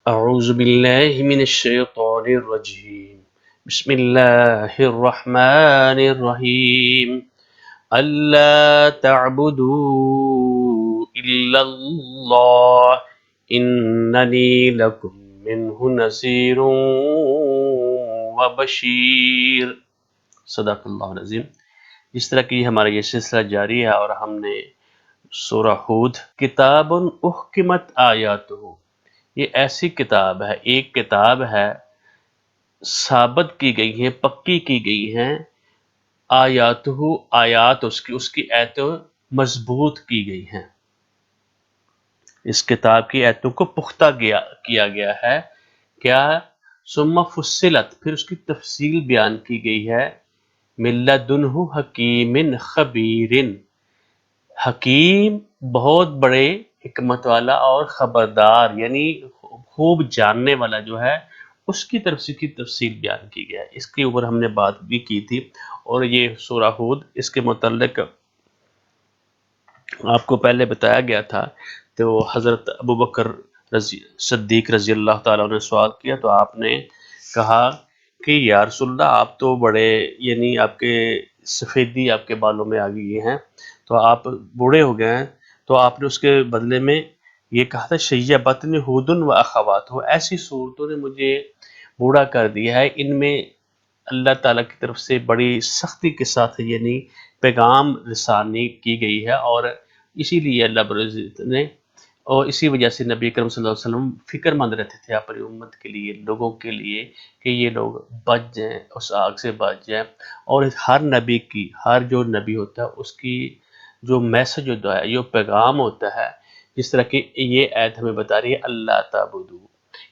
أعوذ بالله من الشيطان الرجيم. بسم الله الرحمن الرحيم. ألا تعبدوا إلا الله إنني لكم منه نذير وبشير. صدق اللہ العظیم. جس طرح کہ ہمارا یہ سلسلہ جاری ہے اور ہم نے سورہ ہود کتاب احکمت آیاتہ، یہ ایسی کتاب ہے، ایک کتاب ہے ثابت کی گئی ہیں، پکی کی گئی ہیں، آیاتہ آیات اس کی ایتوں مضبوط کی گئی ہیں، اس کتاب کی ایتوں کو پختہ کیا گیا ہے. کیا؟ ثم فصلت، پھر اس کی تفصیل بیان کی گئی ہے، من لدنہ حکیم خبیر، حکیم بہت بڑے حکمت والا اور خبردار یعنی خوب جاننے والا جو ہے اس کی طرف سے کی تفصیل بیان کی گیا ہے. اس کے اوپر ہم نے بات بھی کی تھی، اور یہ سورہ ہود اس کے متعلق آپ کو پہلے بتایا گیا تھا. تو حضرت ابوبکر صدیق رضی اللہ تعالیٰ نے سوال کیا، تو آپ نے کہا کہ یا رسول اللہ، آپ تو بڑے یعنی آپ کے سفیدی آپ کے بالوں میں آ گئی ہیں، تو آپ بوڑھے ہو گئے ہیں، تو آپ نے اس کے بدلے میں یہ کہا تھا شیبتنی ہود و اخواتہ، ایسی صورتوں نے مجھے بوڑھا کر دیا ہے، ان میں اللہ تعالیٰ کی طرف سے بڑی سختی کے ساتھ یعنی پیغام رسانی کی گئی ہے، اور اسی لیے اللہ رب العزت نے، اور اسی وجہ سے نبی کرم صلی اللہ علیہ وسلم فکر مند رہتے تھے اپنی امت کے لیے، لوگوں کے لیے، کہ یہ لوگ بچ جائیں، اس آگ سے بچ جائیں. اور ہر نبی کی، ہر جو نبی ہوتا ہے اس کی جو میسج ہوتا ہے، جو پیغام ہوتا ہے، جس طرح کہ یہ آیت ہمیں بتا رہی ہے اللہ تعبدو،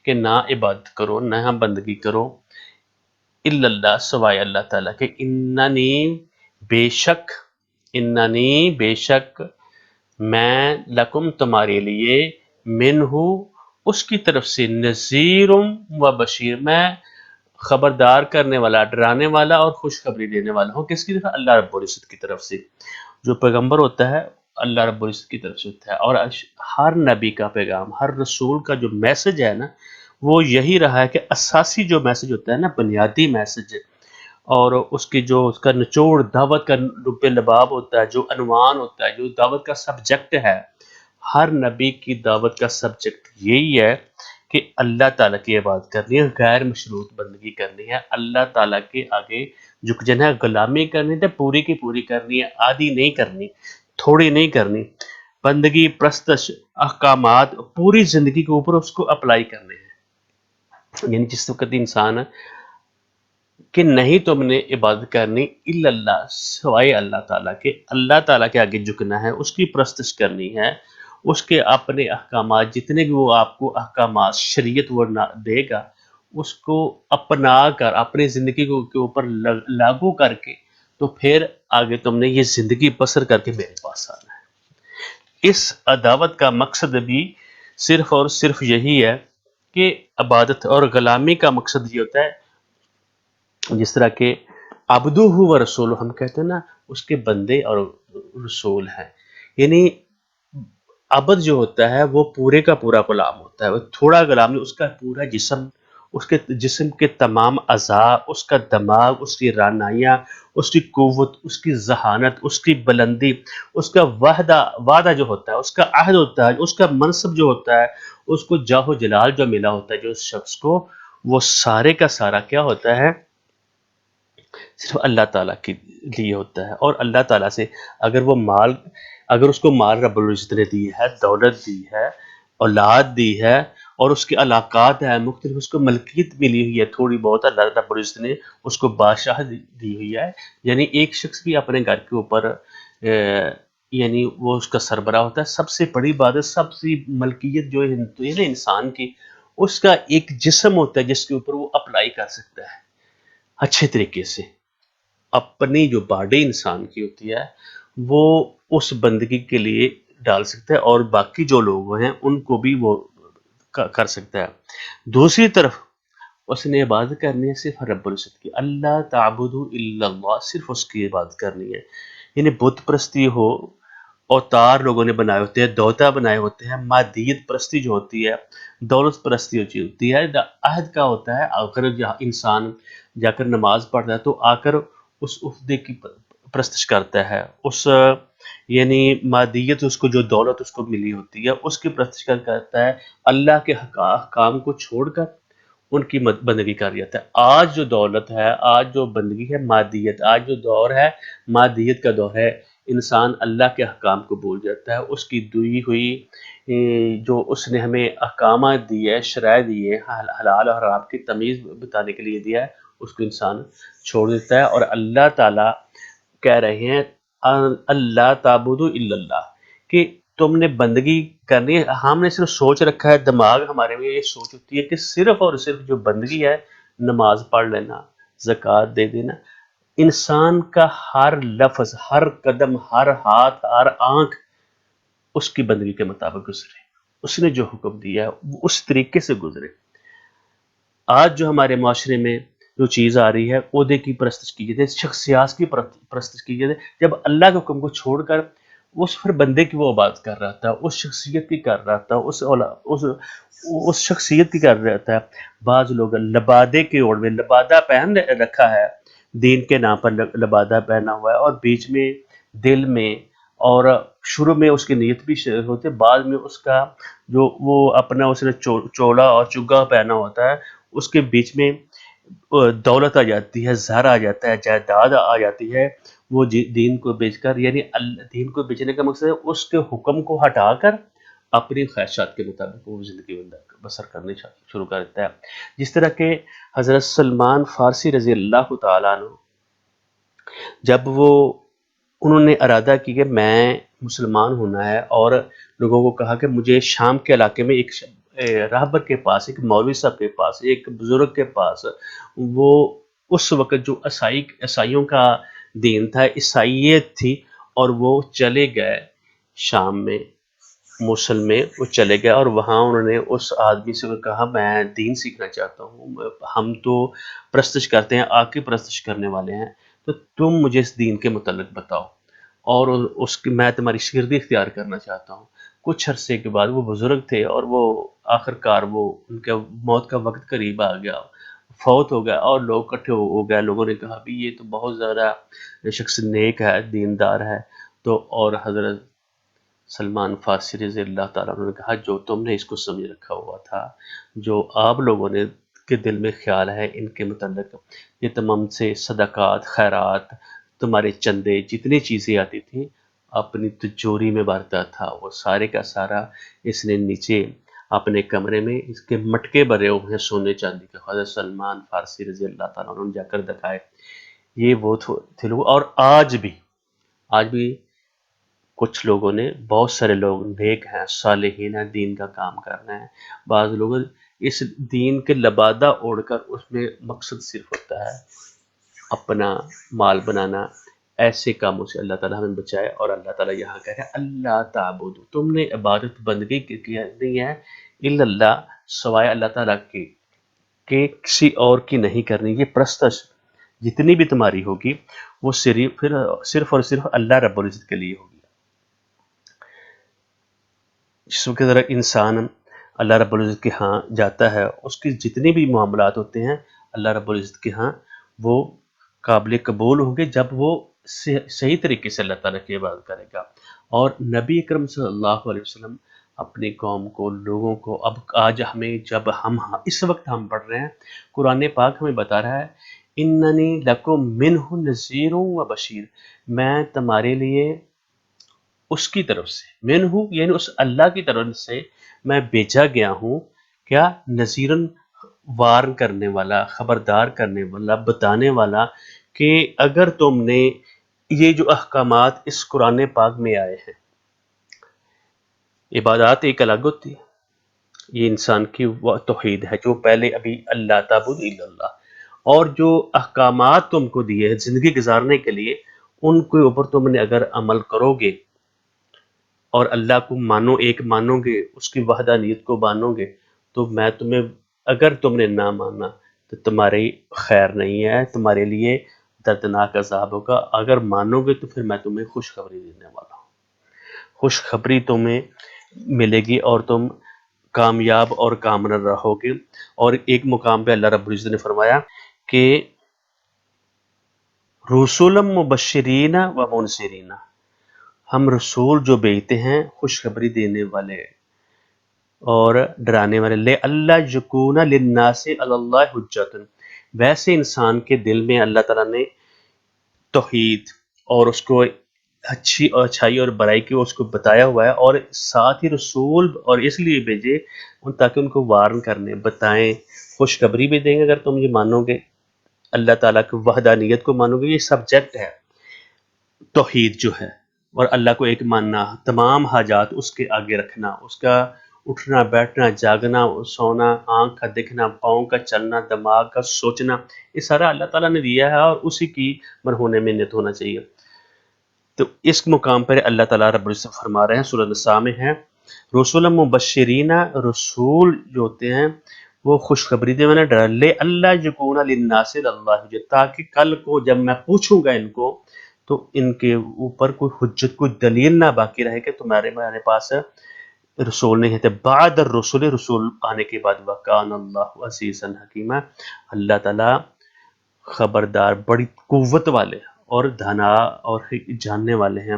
کہ نہ عبادت کرو، نہ بندگی کرو، الا اللہ، سوائے اللہ تعالیٰ کے، اننی بے شک میں لکم تمہارے لیے، منہ اس کی طرف سے، نذیر و بشیر، میں خبردار کرنے والا، ڈرانے والا اور خوشخبری دینے والا ہوں. کس کی طرف؟ اللہ رب العزت کی طرف سے. جو پیغمبر ہوتا ہے اللہ رب العزت کی طرف سے ہوتا ہے، اور ہر نبی کا پیغام، ہر رسول کا جو میسج ہے نا، وہ یہی رہا ہے کہ اساسی جو میسج ہوتا ہے نا، بنیادی میسج، اور اس کی جو اس کا نچوڑ، دعوت کا لب لباب ہوتا ہے، جو عنوان ہوتا ہے، جو دعوت کا سبجیکٹ ہے، ہر نبی کی دعوت کا سبجیکٹ یہی ہے کہ اللہ تعالیٰ کی عبادت کرنی ہے، غیر مشروط بندگی کرنی ہے، اللہ تعالیٰ کے آگے جھک جانا ہے، غلامی کرنی ہے، پوری کی پوری کرنی ہے، آدھی نہیں کرنی، تھوڑی نہیں کرنی، بندگی، پرستش، احکامات پوری زندگی کے اوپر اس کو اپلائی کرنے ہیں. یعنی جس وقت انسان کہ نہیں تم نے عبادت کرنی الا اللہ، سوائے اللہ تعالیٰ کے، اللہ تعالیٰ کے آگے جھکنا ہے، اس کی پرستش کرنی ہے، اس کے اپنے احکامات جتنے بھی وہ آپ کو احکامات شریعت وہ دے گا، اس کو اپنا کر اپنی زندگی کے اوپر لاگو کر کے، تو پھر آگے تم نے یہ زندگی بسر کر کے میرے پاس آنا ہے. اس دعوت کا مقصد بھی صرف اور صرف یہی ہے کہ عبادت اور غلامی کا مقصد یہ ہوتا ہے، جس طرح کہ عبدہ و رسول ہم کہتے ہیں نا، اس کے بندے اور رسول ہیں. یعنی عبد جو ہوتا ہے وہ پورے کا پورا غلام ہوتا ہے، وہ تھوڑا غلام نہیں، اس کا پورا جسم، اس کے جسم کے تمام اعضاء، اس کا دماغ، اس کی رانائیاں، اس کی قوت، اس کی ذہانت، اس کی بلندی، اس کا وعدہ جو ہوتا ہے، اس کا عہد ہوتا ہے، اس کا منصب جو ہوتا ہے، اس کو جاہ و جلال جو ملا ہوتا ہے جو اس شخص کو، وہ سارے کا سارا کیا ہوتا ہے؟ صرف اللہ تعالیٰ کے لیے ہوتا ہے. اور اللہ تعالیٰ سے اگر وہ مال، اگر اس کو مال رب العزت نے دی ہے، دولت دی ہے، اولاد دی ہے، اور اس کے علاقات ہیں مختلف، اس کو ملکیت ملی ہوئی ہے تھوڑی بہت، اللہ رب العزت نے اس کو بادشاہ دی ہوئی ہے. یعنی ایک شخص بھی اپنے گھر کے اوپر یعنی وہ اس کا سربراہ ہوتا ہے. سب سے بڑی بات ہے، سب سے ملکیت جو ہے نا انسان کی، اس کا ایک جسم ہوتا ہے جس کے اوپر وہ اپلائی کر سکتا ہے اچھے طریقے سے. اپنی جو باڈی انسان کی ہوتی ہے وہ اس بندگی کے لیے ڈال سکتا ہے، اور باقی جو لوگ ہیں ان کو بھی وہ کر سکتا ہے. دوسری طرف اس نے عبادت کرنی ہے صرف رب العزت کی، اللہ تعبدوا الا اللہ، صرف اس کی عبادت کرنی ہے. یعنی بت پرستی ہو، اوتار لوگوں نے بنائے ہوتے ہیں، دوتا بنائے ہوتے ہیں، مادیت پرستی جو ہوتی ہے، دولت پرستی جو ہوتی ہے، عہد کا ہوتا ہے اگر انسان جا کر نماز پڑھتا ہے تو آ کر اس عہدے کی پرستش کرتا ہے، اس یعنی مادیت اس کو جو دولت اس کو ملی ہوتی ہے اس کی پرستش کرتا ہے، اللہ کے حکام کو چھوڑ کر ان کی بندگی کر جاتا ہے۔ آج جو دولت ہے، آج جو بندگی ہے مادیت، آج جو دور ہے مادیت کا دور ہے، انسان اللہ کے احکام کو بھول جاتا ہے، اس کی دی ہوئی جو اس نے ہمیں احکامات دی ہے، شرائع دی ہے، حلال اور حرام کی تمیز بتانے کے لیے دیا ہے، اس کو انسان چھوڑ دیتا ہے۔ اور اللہ تعالیٰ کہہ رہے ہیں اللہ تعبدوا الا اللہ، کہ تم نے بندگی کرنی ہے۔ ہم نے صرف سوچ رکھا ہے، دماغ ہمارے میں یہ سوچ ہوتی ہے کہ صرف اور صرف جو بندگی ہے نماز پڑھ لینا، زکوٰۃ دے دینا۔ انسان کا ہر لفظ، ہر قدم، ہر ہاتھ، ہر آنکھ اس کی بندگی کے مطابق گزرے، اس نے جو حکم دیا ہے وہ اس طریقے سے گزرے۔ آج جو ہمارے معاشرے میں جو چیز آ رہی ہے، عہدے کی پرستش کی جاتی ہے، شخصیات کی پرستش کی جاتی ہے، جب اللہ کے حکم کو چھوڑ کر اس پھر بندے کی وہ عبادت کر رہا تھا، اس شخصیت کی کر رہا تھا، اس شخصیت کی کر رہا تھا۔ بعض لوگ لبادے کے اوڑ میں لبادہ پہن رکھا ہے، دین کے نام پر لبادہ پہنا ہوا ہے، اور بیچ میں دل میں اور شروع میں اس کی نیت بھی ہوتی ہے، بعد میں اس کا جو وہ اپنا اس نے چولا اور چگا پہنا ہوتا ہے، اس کے بیچ میں دولت آ جاتی ہے، زہر آ جاتا ہے، جائیداد آ جاتی ہے، وہ دین کو بیچ کر، یعنی دین کو بیچنے کا مقصد ہے اس کے حکم کو ہٹا کر اپنی خواہشات کے مطابق وہ زندگی بسر کرنے شروع کر دیتا ہے۔ جس طرح کہ حضرت سلمان فارسی رضی اللہ تعالیٰ عنہ جب انہوں نے ارادہ کی کہ میں مسلمان ہونا ہے، اور لوگوں کو کہا کہ مجھے شام کے علاقے میں ایک راہبر کے پاس، ایک مولوی صاحب کے پاس، ایک بزرگ کے پاس، وہ اس وقت جو عیسائیوں کا دین تھا، عیسائیت تھی، اور وہ چلے گئے شام میں، موصل میں وہ چلے گئے، اور وہاں انہوں نے اس آدمی سے کہا میں دین سیکھنا چاہتا ہوں، ہم تو پرستش کرتے ہیں، آگ کی پرستش کرنے والے ہیں، تو تم مجھے اس دین کے متعلق بتاؤ، اور میں تمہاری شاگردی اختیار کرنا چاہتا ہوں۔ کچھ عرصے کے بعد وہ بزرگ تھے، اور وہ آخرکار ان کے موت کا وقت قریب آ گیا، فوت ہو گیا، اور لوگ اکٹھے ہو گئے، لوگوں نے کہا بھی یہ تو بہت زیادہ شخص نیک ہے، دیندار ہے، تو اور حضرت سلمان فارسی رضی اللہ تعالیٰ عنہ نے کہا جو تم نے اس کو سمجھ رکھا ہوا تھا، جو آپ لوگوں نے کے دل میں خیال ہے ان کے متعلق، یہ تمام سے صدقات، خیرات، تمہارے چندے، جتنی چیزیں آتی تھیں اپنی تجوری میں بھرتا تھا، وہ سارے کا سارا اس نے نیچے اپنے کمرے میں اس کے مٹکے بھرے ہوئے ہیں سونے چاندی کے۔ حضرت سلمان فارسی رضی اللہ تعالیٰ عنہ نے جا کر دکھائے، یہ وہ تھے لوگ۔ اور آج بھی کچھ لوگوں نے، بہت سارے لوگ نیک ہیں، صالحین ہیں، دین کا کام کر رہے ہیں، بعض لوگ اس دین کے لبادہ اوڑھ کر اس میں مقصد صرف ہوتا ہے اپنا مال بنانا۔ ایسے کاموں سے اللہ تعالیٰ ہمیں بچائے۔ اور اللہ تعالیٰ یہاں کہہ رہے ہیں اللہ تعبدو، تم نے عبادت بندگی نہیں ہے الا اللہ، سوائے اللہ تعالیٰ کی، کہ کسی اور کی نہیں کرنی۔ یہ پرستش جتنی بھی تمہاری ہوگی وہ صرف اور صرف اللہ رب العزت کے لیے ہوگی۔ جس وقت ذرا انسان اللہ رب العزت کے ہاں جاتا ہے، اس کی جتنے بھی معاملات ہوتے ہیں اللہ رب العزت کے ہاں وہ قابل قبول ہوں گے جب وہ صحیح طریقے سے اللہ تعالیٰ کی عبادت کرے گا۔ اور نبی اکرم صلی اللہ علیہ وسلم اپنی قوم کو، لوگوں کو، اب آج ہمیں جب اس وقت ہم پڑھ رہے ہیں، قرآن پاک ہمیں بتا رہا ہے اننی لکم منہ نذیر و بشیر، میں تمہارے لیے اس کی طرف سے، منہ یعنی اس اللہ کی طرف سے میں بھیجا گیا ہوں، کیا نذیرن، وارن کرنے والا، خبردار کرنے والا، بتانے والا، کہ اگر تم نے یہ جو احکامات اس قرآن پاک میں آئے ہیں، عبادات ایک الگ ہوتی ہے، یہ انسان کی توحید ہے جو پہلے ابھی اللہ تعبد الا اللہ، اور جو احکامات تم کو دیے ہیں زندگی گزارنے کے لیے، ان کے اوپر تم نے اگر عمل کرو گے اور اللہ کو ایک مانو گے، اس کی وحدانیت کو مانو گے، تو میں تمہیں، اگر تم نے نہ مانا تو تمہاری خیر نہیں ہے، تمہارے لیے دردناک عذاب ہوگا، اگر مانو گے تو پھر میں تمہیں خوشخبری دینے والا ہوں۔ خوشخبری تمہیں ملے گی اور تم کامیاب اور کامران رہو گے۔ اور ایک مقام پہ اللہ رب العزت نے فرمایا کہ رسولا مبشرین و منذرین، ہم رسول جو بھیجتے ہیں خوشخبری دینے والے اور ڈرانے والے، لے اللہ یکون للناس علی اللہ حجت، ویسے انسان کے دل میں اللہ تعالیٰ نے توحید اور اس کو اچھائی اور برائی کی اس کو بتایا ہوا ہے، اور ساتھ ہی رسول اور اس لیے بھیجے تاکہ ان کو وارن کرنے، بتائیں، خوشخبری بھی دیں گے اگر تم یہ مانو گے، اللہ تعالیٰ کی وحدانیت کو مانو گے۔ یہ سبجیکٹ ہے توحید جو ہے، اور اللہ کو ایک ماننا، تمام حاجات اس کے آگے رکھنا، اس کا اٹھنا بیٹھنا جاگنا سونا، آنکھ کا دیکھنا، پاؤں کا چلنا، دماغ کا سوچنا، یہ سارا اللہ تعالیٰ نے دیا ہے اور اسی کی مرہون منت ہونا چاہیے۔ تو اس مقام پر اللہ تعالیٰ رب العزت فرما رہے ہیں، سورۃ النساء میں ہے، رسول مبشرین، رسول جو ہوتے ہیں وہ خوشخبری دے، میں نے ڈرا، لے اللہ یکون للناس اللہ، تاکہ کل کو جب میں پوچھوں گا ان کو تو ان کے اوپر کوئی حجت، کوئی دلیل نہ باقی رہے کہ تمہارے پاس رسول نہیں ہے۔ بعد الرسول، رسول آنے کے بعد، وکان اللہ عزیزا حکیما، اللہ تعالیٰ خبردار، بڑی قوت والے اور دھنا اور جاننے والے ہیں۔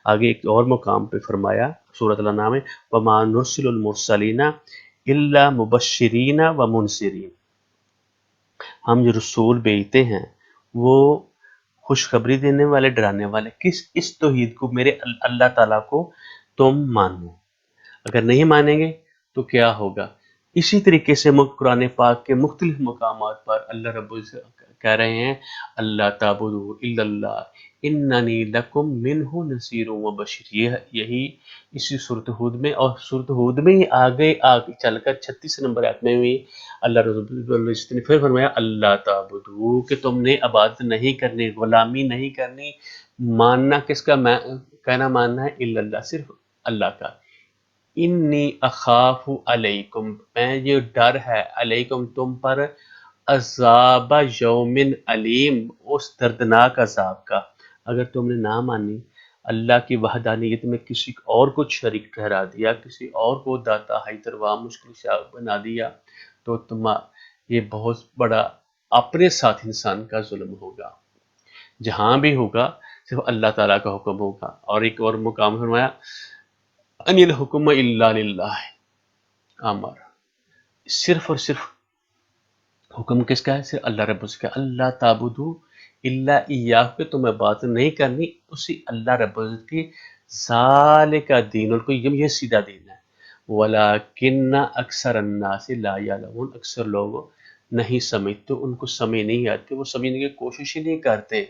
آگے ایک اور مقام پہ فرمایا سورۃ الانعام میں، وما نرسل المرسلین الا مبشرین و منذرین، ہم جو رسول بھیجتے ہیں وہ خوشخبری دینے والے، ڈرانے والے، کس؟ اس توحید کو، میرے اللہ تعالیٰ کو تم مانو۔ اگر نہیں مانیں گے تو کیا ہوگا؟ اسی طریقے سے قرآن پاک کے مختلف مقامات پر اللہ رب العزت کہہ رہے ہیں، اللہ تعبدوا الا اللہ اننی لکم منہ نذیر و بشیر، یہی اسی سورۃ ہود میں، اور سورۃ ہود میں ہی آگے چل کر 36 نمبر آیت میں بھی اللہ رب العزت نے پھر فرمایا، اللہ تعبدوا، کہ تم نے عبادت نہیں کرنی، غلامی نہیں کرنی، ماننا کس کا؟ کہنا ماننا ہے الا اللہ، صرف اللہ کا۔ انی اخاف علیکم، میں یہ ڈر ہے، علیکم تم پر، عذاب یوم علیم، اس دردناک عذاب کا، اگر تم نے نہ مانی، اللہ کی وحدانیت میں کسی اور کو شریک ٹھہرا دیا، کسی اور کو داتا حیدر واہ مشکل سے بنا دیا، تو یہ بہت بڑا اپنے ساتھ انسان کا ظلم ہوگا، جہاں بھی ہوگا صرف اللہ تعالیٰ کا حکم ہوگا۔ اور ایک اور مقام فرمایا، ان الحکم الا للہ، امر، صرف اور صرف حکم کس کا ہے؟ صرف اللہ رب العزت کا، اللہ تعبدو الا ایاہ، کہ تمہیں بات نہیں کرنی اسی اللہ رب العزت کی، ذالک دین القیم، یہ سیدھا دین ہے، ولکن اکثر الناس لا یعلمون، اکثر لوگ نہیں سمجھتے، ان کو سمجھ نہیں آتی، وہ سمجھنے کی کوشش ہی نہیں کرتے۔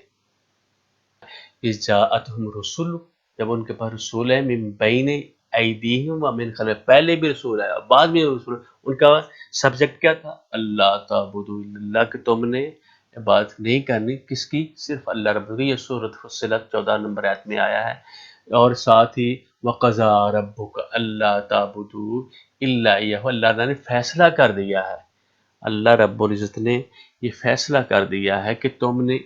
اذ جاءتہم رسول، جب ان کے پاس رسول ہے، من بین ایدیہم و من خلفہم، پہلے بھی رسول ہے بعد میں رسول، ان کا سبجیکٹ کیا تھا؟ اللہ تعبدوا الا اللہ، کہ تم نے عبادت نہیں کرنی کس کی؟ صرف اللہ رب العزت۔ یہ سورۃ فصلت 14 نمبر آیت میں آیا ہے، اور ساتھ ہی وقضى ربک اللہ تعبدوا الا ایہ، اللہ نے فیصلہ کر دیا ہے، اللہ رب العزت نے یہ فیصلہ کر دیا ہے کہ تم نے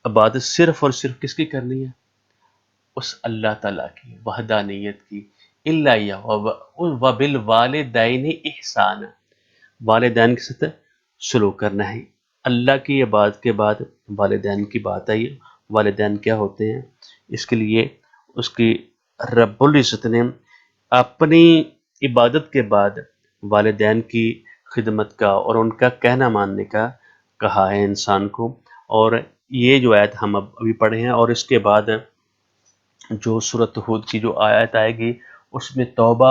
عبادت صرف اور صرف کس کی کرنی ہے؟ اس اللہ تعالیٰ کی وحدانیت کی، الا ایہ، وبالوالدین احسانا، والدین کے ساتھ سلوک کرنا ہے۔ اللہ کی عبادت کے بعد والدین کی بات آئی، والدین کیا ہوتے ہیں؟ اس کے لیے اس کی رب العزت نے اپنی عبادت کے بعد والدین کی خدمت کا اور ان کا کہنا ماننے کا کہا ہے انسان کو۔ اور یہ جو آیت ہم ابھی پڑھے ہیں، اور اس کے بعد جو سورۃ ہود کی جو آیت آئے گی اس میں توبہ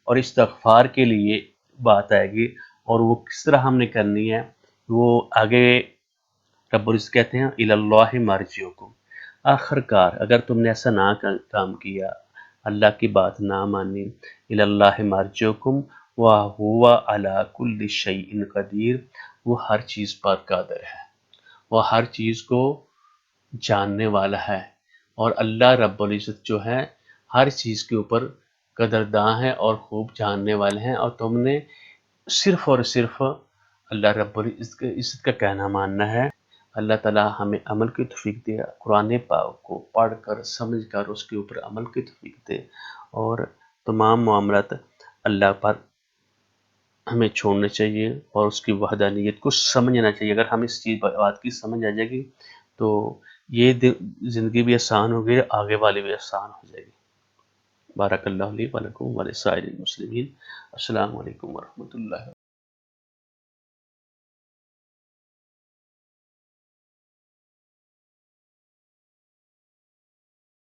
اور استغفار کے لیے بات آئے گی، اور وہ کس طرح ہم نے کرنی ہے، وہ آگے رب العزت کہتے ہیں الی اللہ مرجعکم، آخر کار اگر تم نے ایسا نہ کام کیا، اللہ کی بات نہ مانی، الی اللہ مرجعکم وہو علی کل شیء قدیر، وہ ہر چیز پر قادر ہے، وہ ہر چیز کو جاننے والا ہے، اور اللہ رب العزت جو ہے ہر چیز کے اوپر قدرداں ہے اور خوب جاننے والے ہیں، اور تم نے صرف اور صرف اللہ رب العزت کا کہنا ماننا ہے، اللہ تعالیٰ ہمیں عمل کی توفیق دے، قرآن پاک کو پڑھ کر سمجھ کر اس کے اوپر عمل کی توفیق دے، اور تمام معاملات اللہ پر ہمیں چھوڑنے چاہیے اور اس کی وحدانیت کو سمجھنا چاہیے۔ اگر ہم اس چیز بات کی سمجھ آ جائے گی تو یہ زندگی بھی آسان ہوگی، آگے والی بھی آسان ہو جائے گی۔ بارک اللہ لی ولکم ولسائر المسلمین۔ السلام علیکم ورحمۃ اللہ۔